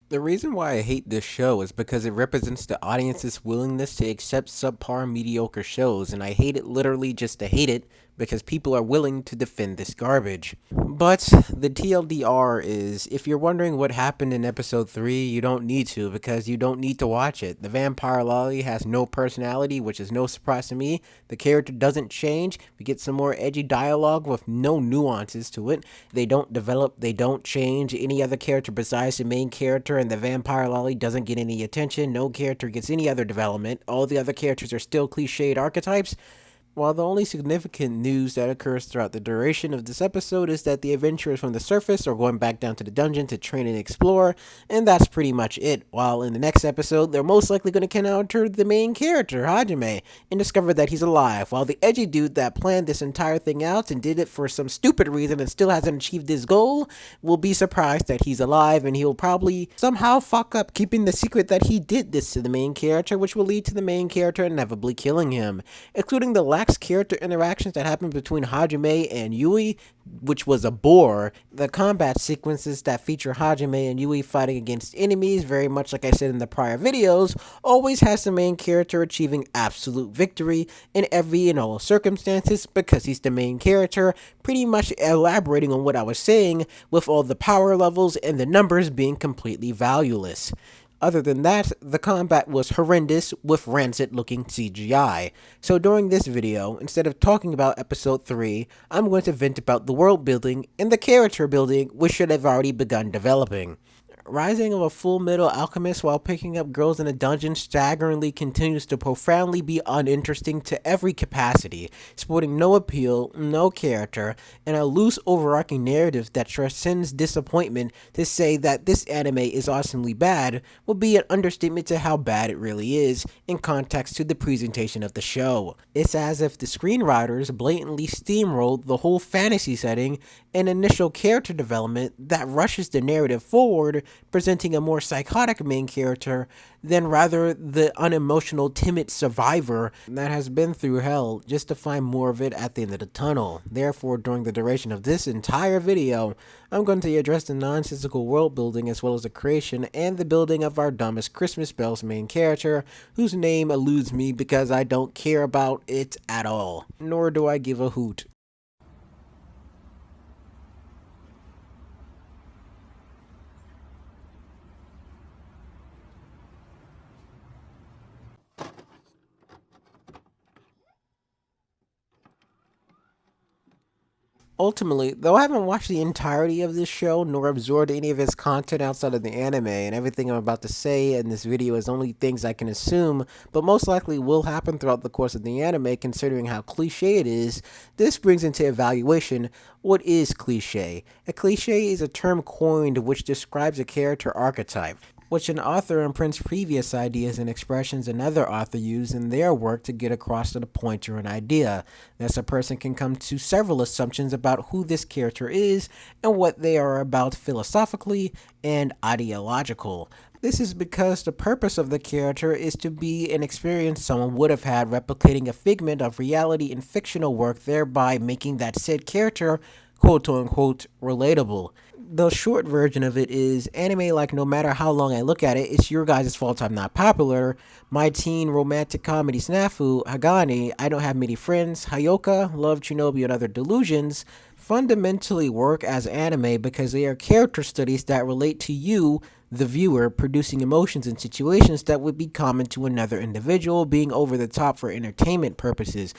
The reason why I hate this show is because it represents the audience's willingness to accept subpar mediocre shows, and I hate it literally just to hate it because people are willing to defend this garbage. But the TLDR is, if you're wondering what happened in episode 3, you don't need to because you don't need to watch it. The vampire lolly has no personality, which is no surprise to me. The character doesn't change. We get some more edgy dialogue with no nuances to it. They don't develop, they don't change. Any other character besides the main character and the vampire lolly doesn't get any attention. No character gets any other development. All the other characters are still cliched archetypes. While the only significant news that occurs throughout the duration of this episode is that the adventurers from the surface are going back down to the dungeon to train and explore, and that's pretty much it. While in the next episode, they're most likely going to encounter the main character, Hajime, and discover that he's alive, while the edgy dude that planned this entire thing out and did it for some stupid reason and still hasn't achieved his goal will be surprised that he's alive, and he'll probably somehow fuck up keeping the secret that he did this to the main character, which will lead to the main character inevitably killing him, including the lax character interactions that happened between Hajime and Yui, which was a bore. The combat sequences that feature Hajime and Yui fighting against enemies, very much like I said in the prior videos, always has the main character achieving absolute victory in every and all circumstances because he's the main character, pretty much elaborating on what I was saying with all the power levels and the numbers being completely valueless. Other than that, the combat was horrendous with rancid looking CGI. So during this video, instead of talking about episode 3, I'm going to vent about the world building and the character building which should have already begun developing. Rising of a full metal alchemist while picking up girls in a dungeon staggeringly continues to profoundly be uninteresting to every capacity, sporting no appeal, no character, and a loose overarching narrative that transcends disappointment. To say that this anime is awesomely bad will be an understatement to how bad it really is in context to the presentation of the show. It's as if the screenwriters blatantly steamrolled the whole fantasy setting and initial character development that rushes the narrative forward, presenting a more psychotic main character than rather the unemotional, timid survivor that has been through hell just to find more of it at the end of the tunnel. Therefore, during the duration of this entire video, I'm going to address the nonsensical world building as well as the creation and the building of our dumbest Christmas Bells main character, whose name eludes me because I don't care about it at all, nor do I give a hoot. Ultimately, though I haven't watched the entirety of this show nor absorbed any of its content outside of the anime, and everything I'm about to say in this video is only things I can assume, but most likely will happen throughout the course of the anime considering how cliche it is, this brings into evaluation what is cliche. A cliche is a term coined which describes a character archetype, which an author imprints previous ideas and expressions another author used in their work to get across to the point or an idea. Thus, a person can come to several assumptions about who this character is and what they are about philosophically and ideological. This is because the purpose of the character is to be an experience someone would have had replicating a figment of reality in fictional work, thereby making that said character quote-unquote relatable. The short version of it is anime, like, no matter how long I look at it, it's your guys' fault I'm not popular. My teen romantic comedy snafu, Hagane, I don't have many friends, Hayoka, Love Shinobi and Other Delusions, fundamentally work as anime because they are character studies that relate to you, the viewer, producing emotions in situations that would be common to another individual, being over the top for entertainment purposes,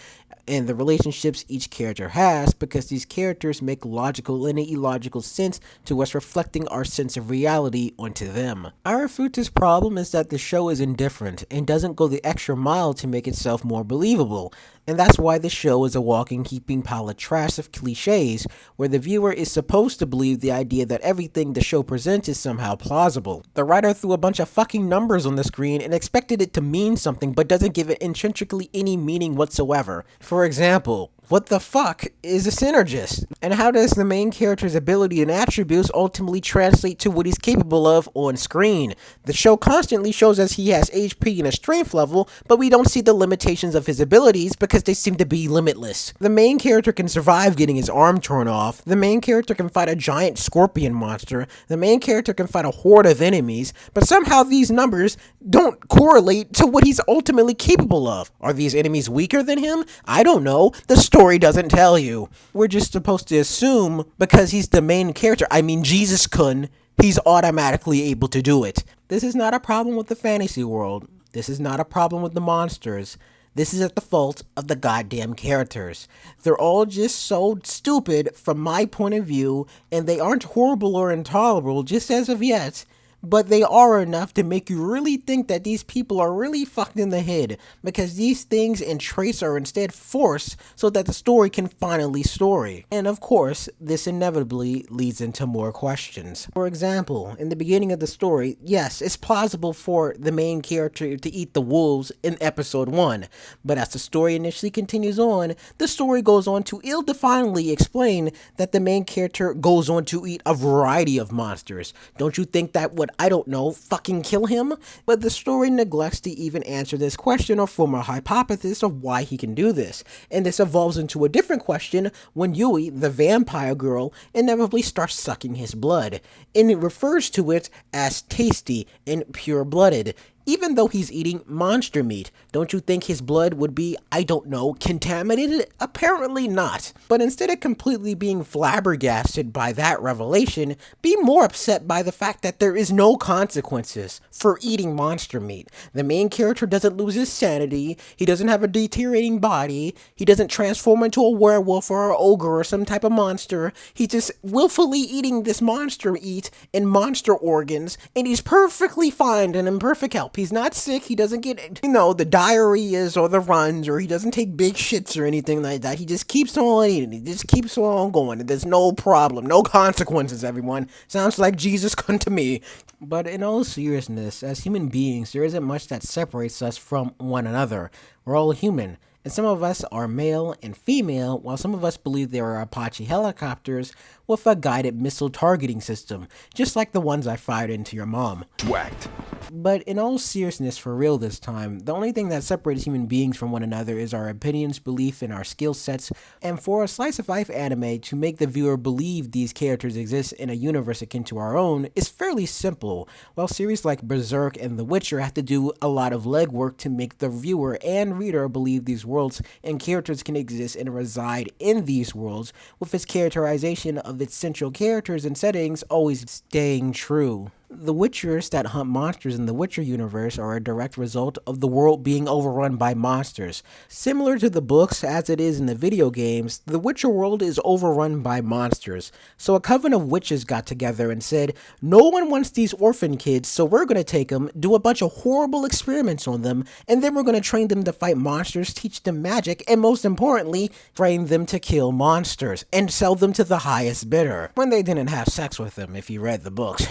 and the relationships each character has, because these characters make logical and illogical sense to us, reflecting our sense of reality onto them. Arifureta's problem is that the show is indifferent and doesn't go the extra mile to make itself more believable, and that's why the show is a walking, heaping pile of trash of cliches, where the viewer is supposed to believe the idea that everything the show presents is somehow plausible. The writer threw a bunch of fucking numbers on the screen and expected it to mean something, but doesn't give it intrinsically any meaning whatsoever. For example, What the fuck is a synergist? And how does the main character's ability and attributes ultimately translate to what he's capable of on screen? The show constantly shows us he has HP and a strength level, but we don't see the limitations of his abilities because they seem to be limitless. The main character can survive getting his arm torn off. The main character can fight a giant scorpion monster. The main character can fight a horde of enemies, but somehow these numbers don't correlate to what he's ultimately capable of. Are these enemies weaker than him? I don't know. The story doesn't tell you. We're just supposed to assume because he's the main character, I mean Jesus-kun, he's automatically able to do it. This is not a problem with the fantasy world. This is not a problem with the monsters. This is at the fault of the goddamn characters. They're all just so stupid from my point of view, and they aren't horrible or intolerable just as of yet. But they are enough to make you really think that these people are really fucked in the head, because these things and traits are instead forced so that the story can finally story. And of course, this inevitably leads into more questions. For example, in the beginning of the story, yes, it's plausible for the main character to eat the wolves in episode 1, but as the story initially continues on, the story goes on to ill-definedly explain that the main character goes on to eat a variety of monsters. Don't you think that would, I don't know, fucking kill him? But the story neglects to even answer this question or form a hypothesis of why he can do this. And this evolves into a different question when Yui, the vampire girl, inevitably starts sucking his blood. And it refers to it as tasty and pure-blooded. Even though he's eating monster meat, don't you think his blood would be, I don't know, contaminated? Apparently not. But instead of completely being flabbergasted by that revelation, be more upset by the fact that there is no consequences for eating monster meat. The main character doesn't lose his sanity, he doesn't have a deteriorating body, he doesn't transform into a werewolf or an ogre or some type of monster. He's just willfully eating this monster meat and monster organs, and he's perfectly fine and in perfect health. He's not sick, he doesn't get, the diarrheas or the runs, or he doesn't take big shits or anything like that. He just keeps on eating, he just keeps on going. There's no problem, no consequences, everyone. Sounds like Jesus come to me. But in all seriousness, as human beings, there isn't much that separates us from one another. We're all human. And some of us are male and female, while some of us believe there are Apache helicopters with a guided missile targeting system, just like the ones I fired into your mom. Whacked. But in all seriousness, for real this time, the only thing that separates human beings from one another is our opinions, belief, and our skill sets. And for a slice of life anime to make the viewer believe these characters exist in a universe akin to our own is fairly simple, while series like Berserk and The Witcher have to do a lot of legwork to make the viewer and reader believe these worlds and characters can exist and reside in these worlds, with its characterization of its central characters and settings always staying true. The Witchers that hunt monsters in the Witcher universe are a direct result of the world being overrun by monsters. Similar to the books as it is in the video games, the Witcher world is overrun by monsters. So a coven of witches got together and said, no one wants these orphan kids, so we're going to take them, do a bunch of horrible experiments on them, and then we're going to train them to fight monsters, teach them magic, and most importantly, train them to kill monsters, and sell them to the highest bidder. When they didn't have sex with them, if you read the books.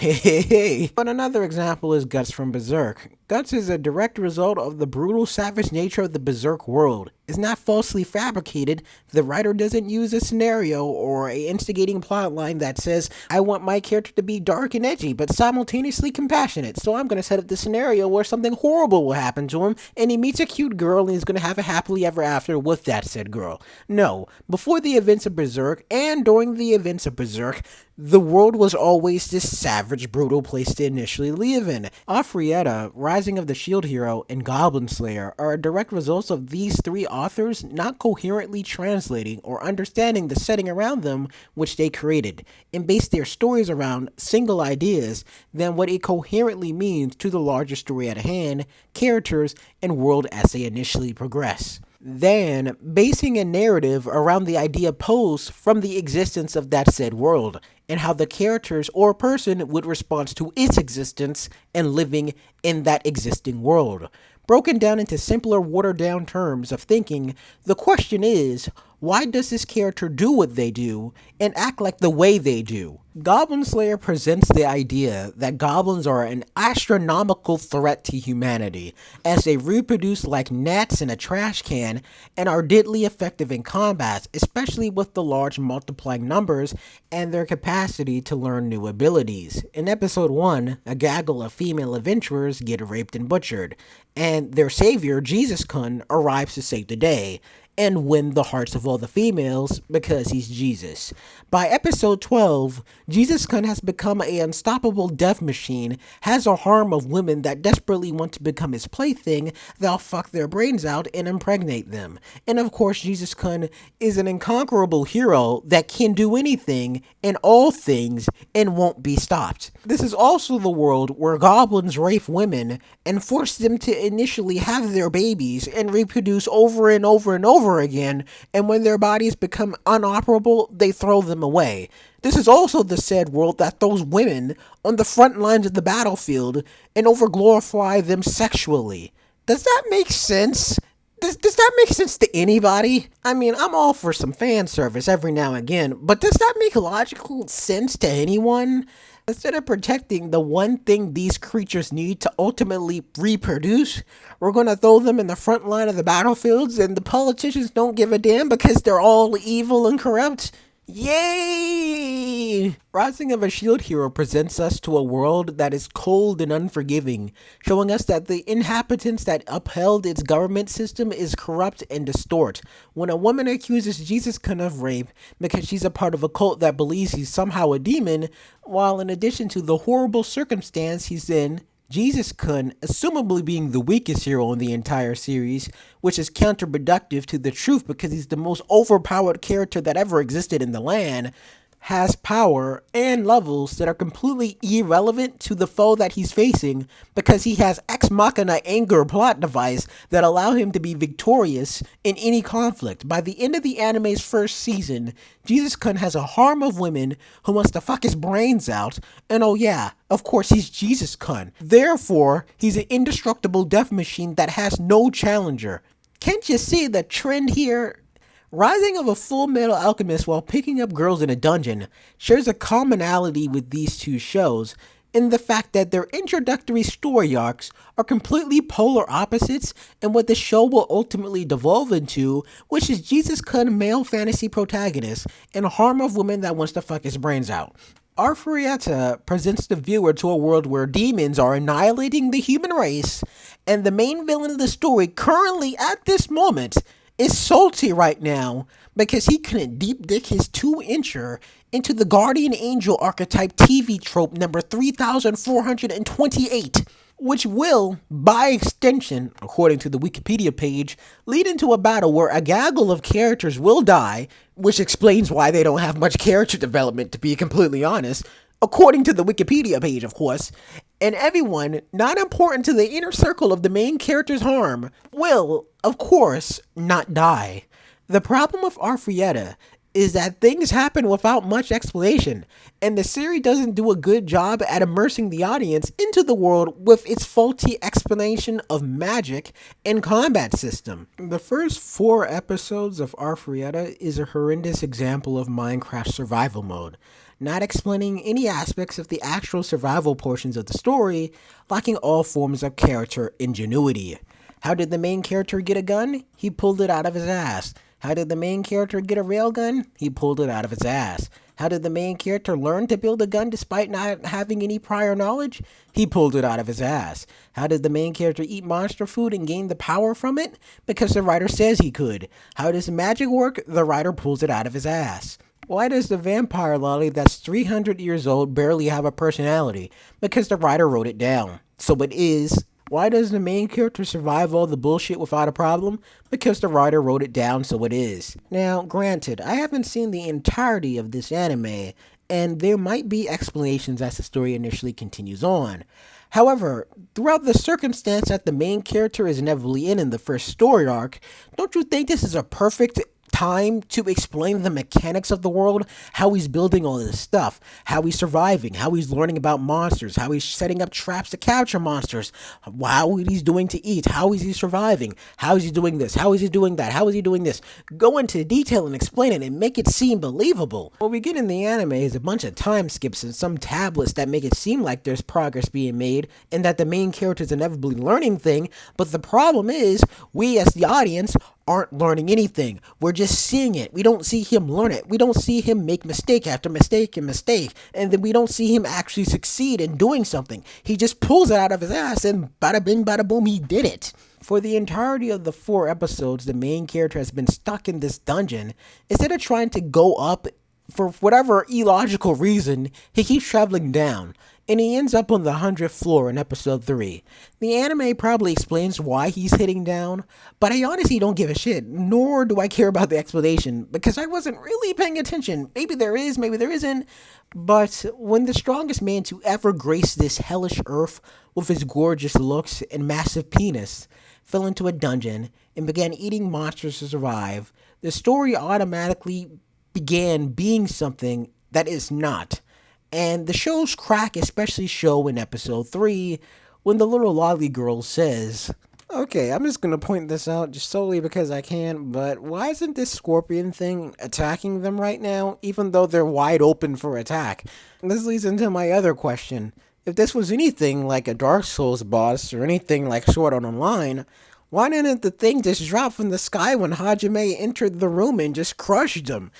But another example is Guts from Berserk. Guts is a direct result of the brutal, savage nature of the Berserk world. It's not falsely fabricated. The writer doesn't use a scenario or a instigating plotline that says, I want my character to be dark and edgy, but simultaneously compassionate, so I'm going to set up the scenario where something horrible will happen to him, and he meets a cute girl and he's going to have a happily ever after with that said girl. No, before the events of Berserk and during the events of Berserk, the world was always this savage, brutal place to initially live in. Arifureta, Rising of the Shield Hero, and Goblin Slayer are direct results of these three authors not coherently translating or understanding the setting around them which they created, and based their stories around single ideas than what it coherently means to the larger story at hand, characters, and world as they initially progress. Then, basing a narrative around the idea posed from the existence of that said world, and how the characters or person would respond to its existence and living in that existing world. Broken down into simpler, watered-down terms of thinking, the question is, Why does this character do what they do and act like the way they do? Goblin Slayer presents the idea that goblins are an astronomical threat to humanity, as they reproduce like gnats in a trash can and are deadly effective in combat, especially with the large multiplying numbers and their capacity to learn new abilities. In episode 1, a gaggle of female adventurers get raped and butchered, and their savior, Jesus-kun, arrives to save the day and win the hearts of all the females because he's Jesus. By episode 12, Jesus-kun has become an unstoppable death machine, has a harem of women that desperately want to become his plaything, they'll fuck their brains out and impregnate them. And of course, Jesus-kun is an inconquerable hero that can do anything and all things and won't be stopped. This is also the world where goblins rape women and force them to initially have their babies and reproduce over and over and over again, and when their bodies become unoperable, they throw them away. This is also the said world that throws women on the front lines of the battlefield and overglorify them sexually. Does that make sense? Does that make sense to anybody? I mean, I'm all for some fan service every now and again, but does that make logical sense to anyone? Instead of protecting the one thing these creatures need to ultimately reproduce, we're gonna throw them in the front line of the battlefields and the politicians don't give a damn because they're all evil and corrupt? Yay! Rising of a Shield Hero presents us to a world that is cold and unforgiving, showing us that the inhabitants that upheld its government system is corrupt and distort. When a woman accuses Jesus-kun of rape because she's a part of a cult that believes he's somehow a demon, while in addition to the horrible circumstance he's in, Jesus-kun, assumably being the weakest hero in the entire series, which is counterproductive to the truth because he's the most overpowered character that ever existed in the land, has power and levels that are completely irrelevant to the foe that he's facing because he has Ex Machina anger plot device that allow him to be victorious in any conflict. By the end of the anime's first season, Jesus-kun has a harem of women who wants to fuck his brains out, and oh yeah, of course he's Jesus-kun. Therefore, he's an indestructible death machine that has no challenger. Can't you see the trend here? Rising of a Full Metal Alchemist while picking up girls in a dungeon shares a commonality with these two shows in the fact that their introductory story arcs are completely polar opposites and what the show will ultimately devolve into, which is Jesus-kun male fantasy protagonist and a harem of women that wants to fuck his brains out. Arifureta presents the viewer to a world where demons are annihilating the human race, and the main villain of the story currently at this moment is salty right now because he couldn't deep dick his 2-incher into the guardian angel archetype TV trope number 3428, which will, by extension, according to the Wikipedia page, lead into a battle where a gaggle of characters will die, which explains why they don't have much character development, to be completely honest, according to the Wikipedia page, of course, and everyone not important to the inner circle of the main character's harm will, of course, not die. The problem with Arifureta is that things happen without much explanation, and the series doesn't do a good job at immersing the audience into the world with its faulty explanation of magic and combat system. The first 4 episodes of Arifureta is a horrendous example of Minecraft survival mode, not explaining any aspects of the actual survival portions of the story, lacking all forms of character ingenuity. How did the main character get a gun? He pulled it out of his ass. How did the main character get a railgun? He pulled it out of his ass. How did the main character learn to build a gun despite not having any prior knowledge? He pulled it out of his ass. How did the main character eat monster food and gain the power from it? Because the writer says he could. How does magic work? The writer pulls it out of his ass. Why does the vampire lolly that's 300 years old barely have a personality? Because the writer wrote it down. So it is. Why does the main character survive all the bullshit without a problem? Because the writer wrote it down, so it is. Now, granted, I haven't seen the entirety of this anime, and there might be explanations as the story initially continues on. However, throughout the circumstance that the main character is inevitably in the first story arc, don't you think this is a perfect time to explain the mechanics of the world, how he's building all this stuff, how he's surviving, how he's learning about monsters, how he's setting up traps to capture monsters, how he's doing to eat, how is he surviving, how is he doing this, how is he doing that, how is he doing this. Go into detail and explain it and make it seem believable. What we get in the anime is a bunch of time skips and some tablets that make it seem like there's progress being made and that the main character is inevitably learning thing, but the problem is we as the audience aren't learning anything. We're just seeing it. We don't see him learn it. We don't see him make mistake after mistake and mistake. And then we don't see him actually succeed in doing something. He just pulls it out of his ass and bada bing, bada boom, he did it. For the entirety of the 4 episodes, the main character has been stuck in this dungeon. Instead of trying to go up, for whatever illogical reason, he keeps traveling down, and he ends up on the 100th floor in episode 3. The anime probably explains why he's hitting down, but I honestly don't give a shit, nor do I care about the explanation, because I wasn't really paying attention. Maybe there is, maybe there isn't, but when the strongest man to ever grace this hellish earth with his gorgeous looks and massive penis fell into a dungeon and began eating monsters to survive, the story automatically began being something that is not. And the show's crack especially show in episode 3 when the little lolly girl says, "Okay, I'm just gonna point this out just solely because I can, but why isn't this scorpion thing attacking them right now, even though they're wide open for attack?" And this leads into my other question. If this was anything like a Dark Souls boss or anything like Sword Art Online, why didn't the thing just drop from the sky when Hajime entered the room and just crushed him?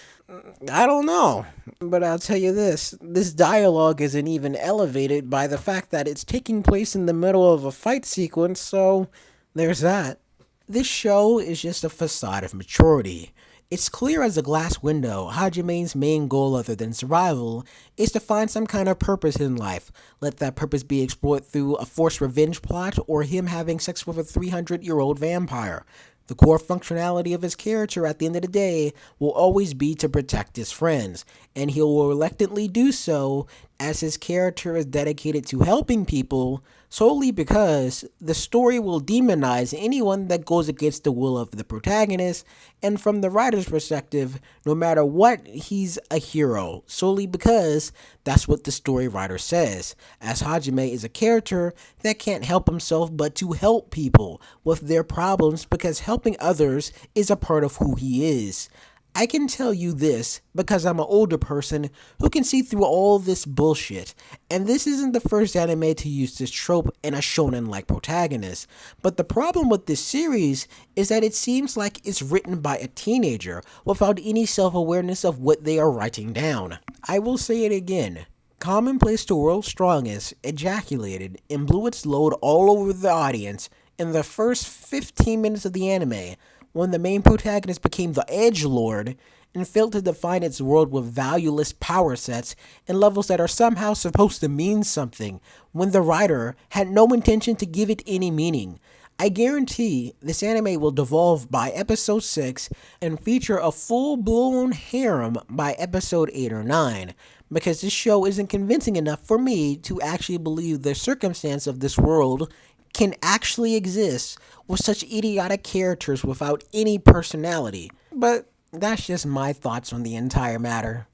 I don't know. But I'll tell you this dialogue isn't even elevated by the fact that it's taking place in the middle of a fight sequence, so there's that. This show is just a facade of maturity. It's clear as a glass window, Hajime's main goal other than survival is to find some kind of purpose in life. Let that purpose be explored through a forced revenge plot or him having sex with a 300-year-old vampire. The core functionality of his character at the end of the day will always be to protect his friends, and he will reluctantly do so as his character is dedicated to helping people solely because the story will demonize anyone that goes against the will of the protagonist, and from the writer's perspective, no matter what, he's a hero, solely because that's what the story writer says, as Hajime is a character that can't help himself but to help people with their problems because helping others is a part of who he is. I can tell you this because I'm an older person who can see through all this bullshit, and this isn't the first anime to use this trope in a shonen-like protagonist, but the problem with this series is that it seems like it's written by a teenager without any self-awareness of what they are writing down. I will say it again. Commonplace to World's Strongest ejaculated and blew its load all over the audience in the first 15 minutes of the anime, when the main protagonist became the edgelord and failed to define its world with valueless power sets and levels that are somehow supposed to mean something, when the writer had no intention to give it any meaning. I guarantee this anime will devolve by episode 6 and feature a full-blown harem by episode 8 or 9, because this show isn't convincing enough for me to actually believe the circumstance of this world can actually exist with such idiotic characters without any personality. But that's just my thoughts on the entire matter.